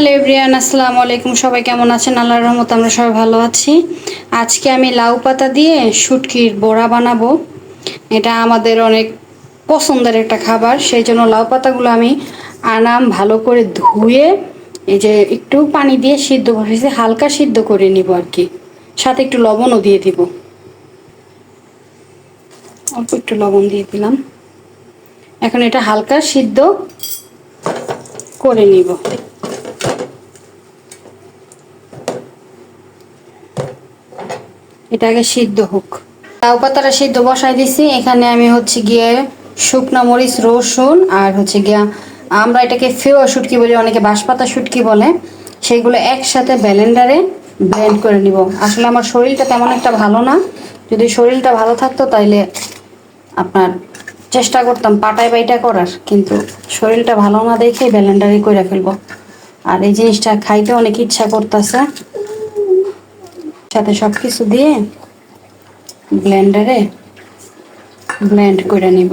Hello everyone, আসসালামু আলাইকুম। সবাই কেমন আছেন? আল্লাহর রহমতে আমরা সবাই ভালো আছি। আজকে আমি লাউ পাতা দিয়ে শুটকির বড়া বানাবো। এটা আমাদের অনেক পছন্দের একটা খাবার, সেই জন্য লাউ পাতাগুলো আমি আনাম ভালো করে ধুয়ে এই যে একটু পানি দিয়ে সিদ্ধ করেছি, হালকা সিদ্ধ করে নিব আর কি। সাথে একটু লবণও দিয়ে দিব, অল্প একটু লবণ দিয়ে দিলাম। এখন এটা হালকা সিদ্ধ করে নিব। এটা আগে সিদ্ধ হোক। লাউ পাতাটা সিদ্ধ বসাই দিছি। এখানে আমি হচ্ছে গিয়ে শুকনা মরিচ, রসুন আর হচ্ছে গিয়া আমরা এটাকে ফেওয়া শুটকি বলি, অনেকে বাঁশপাতা শুটকি বলে, সেইগুলো একসাথে ব্লেন্ডারে ব্লেন্ড করে নিব। আসলে আমার শরীরটা তেমন একটা ভালো না, যদি শরীরটা ভালো থাকতো তাইলে আপনার চেষ্টা করতাম পাটায় বাইটা করার, কিন্তু শরীরটা ভালো না দেখে ব্লেন্ডারে করে ফেলবো। আর এই জিনিসটা খাইতে অনেক ইচ্ছা করতেছে, সাথে সব কিছু দিয়ে ব্লেন্ডারে ব্লেন্ড করে নিব।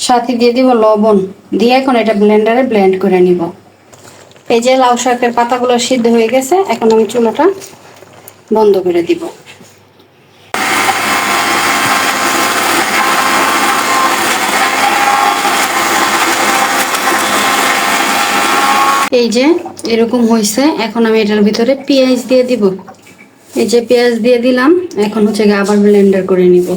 সাথে দিয়ে দিব লবণ, দিয়ে এখন এটা ব্লেন্ডারে ব্লেন্ড করে নিব। এই যে লাউ শাকের পাতাগুলো সিদ্ধ হয়ে গেছে, এখন আমি চুলাটা বন্ধ করে দিব। এই যে এরকম হয়েছে, এখন আমি এটার ভিতরে পেঁয়াজ দিয়ে দিব। এই যে পেঁয়াজ দিয়ে দিলাম, এখন হচ্ছে আবার ব্লেন্ডার করে নিব।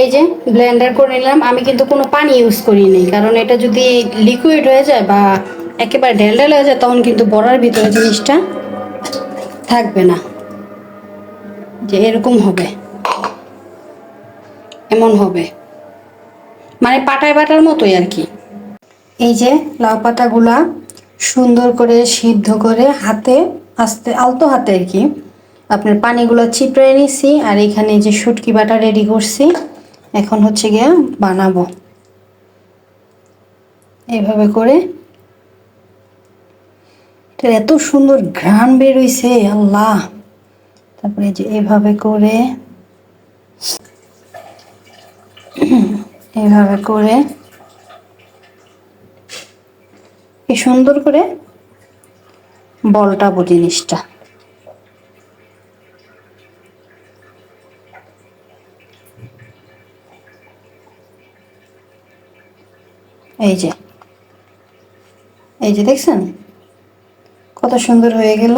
এই যে ব্লেন্ডার করে নিলাম। আমি কিন্তু কোনো পানি ইউজ করি নাই, কারণ এটা যদি লিকুইড হয়ে যায় বা একেবারে ঢেল ঢেল হয়ে যায় তখন কিন্তু বড়ার ভিতরে জিনিসটা থাকবে না। যে এরকম হবে, এমন হবে, মানে পাটায় বাটার মতোই আর কি। এই যে লাউ পাতাগুলা সুন্দর করে সিদ্ধ করে হাতে আস্তে আলতো হাতে আর কি আপনার পানিগুলো চিপড়ে নিছি। আর এখানে যে শুটকি বাটা রেডি করছি, এখন হচ্ছে গিয়ে বানাবো এইভাবে করে। এত সুন্দর ঘ্রাণ বের হইছে আল্লাহ। তারপরে যে এইভাবে করে এইভাবে করে কি সুন্দর করে বলটাবো জিনিসটা। এই যে এই যে দেখছেন কত সুন্দর হয়ে গেল।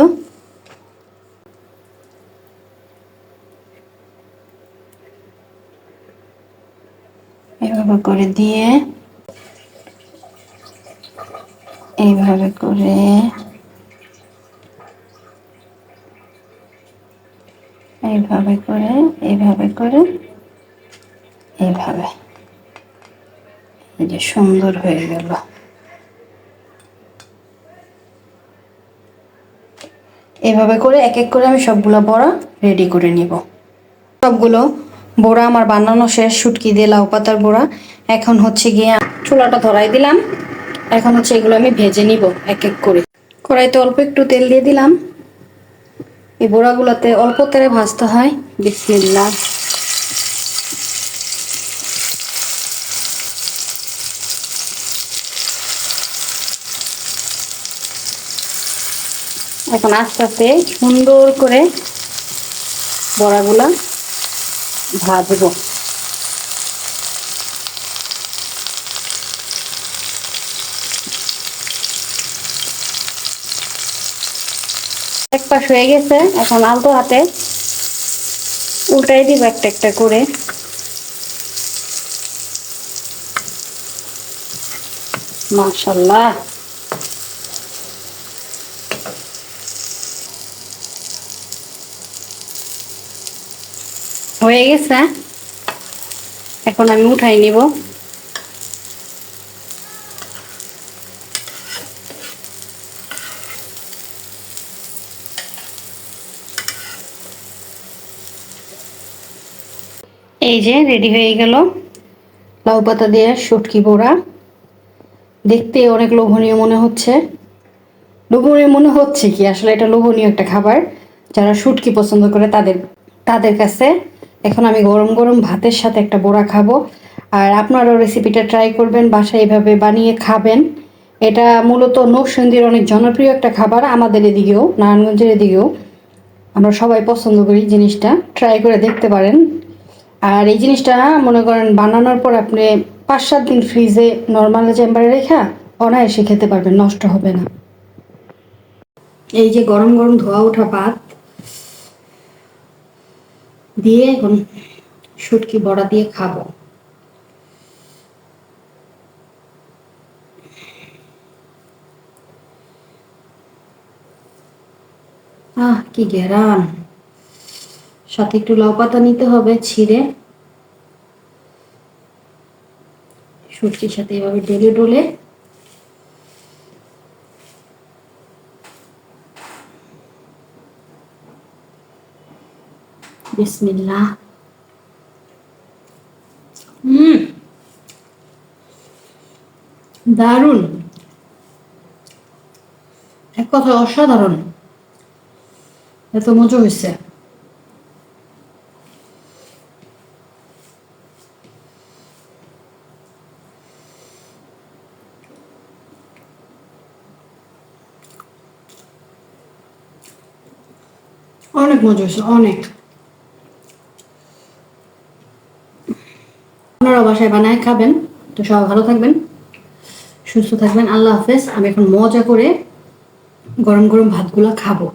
এইভাবে করে দিয়ে এইভাবে করে এইভাবে করে এইভাবে করে এইভাবে, এই যে সুন্দর হয়ে গেল। এইভাবে করে এক এক করে আমি সবগুলো বড়া রেডি করে নিব। সবগুলো বড়া আমার বানানো শেষ, শুটকি দিয়ে লাউ পাতার বড়া। এখন হচ্ছে গিয়ে চুলাটা ধরাই দিলাম। এখন হচ্ছে এগুলো আমি ভেজে নিব এক এক করে। কড়াইতে অল্প একটু তেল দিয়ে দিলাম। এই বড়াগুলোতে অল্প তেলে ভাজতে হয়। বিসমিল্লাহ। এখন আস্তে আস্তে সুন্দর করে বড়াগুলা ভাজবো। এক পাশ হয়ে গেছে, এখন আলতো হাতে উল্টাই দিব একটা একটা করে। মাশাআল্লাহ, হয়ে গেছে। এখন আমি উঠাই নিব। এই যে রেডি হয়ে গেল লাউ পাতা দিয়ে শুটকি বড়া। দেখতে অনেক লোভনীয় মনে হচ্ছে। লোভনীয় মনে হচ্ছে কি, আসলে এটা লোভনীয় একটা খাবার। যারা শুটকি পছন্দ করে তাদের তাদের কাছে। এখন আমি গরম গরম ভাতের সাথে একটা বড়া খাবো। আর আপনারাও রেসিপিটা ট্রাই করবেন, বাসায় এইভাবে বানিয়ে খাবেন। এটা মূলত নরসিংদীর অনেক জনপ্রিয় একটা খাবার, আমাদের এদিকেও, নারায়ণগঞ্জের এদিকেও আমরা সবাই পছন্দ করি। জিনিসটা ট্রাই করে দেখতে পারেন। আর এই জিনিসটা মনে করেন বানানোর পর আপনি 5-7 দিন ফ্রিজে নর্মাল চেম্বারে রেখা অনায়াসে খেতে পারবেন, নষ্ট হবে না। এই যে গরম গরম ধোয়া ওঠা ভাত দিয়ে এখন শুটকি বড়া দিয়ে খাবো। কি ঘেরান! সাথে একটু লাউ পাতা নিতে হবে ছিঁড়ে, শুটকির সাথে এভাবে ডলে ডলে বিসমিল্লাহ। দারুণ, এক কথা অসাধারণ, এত মজা হয়েছে। অনেক মজা হয়েছে, অনেক। আপনারা বাসায় বানায় খাবেন। তো সবাই ভালো থাকবেন, সুস্থ থাকবেন। আল্লাহ হাফেজ। আমি এখন মজা করে গরম গরম ভাতগুলো খাবো।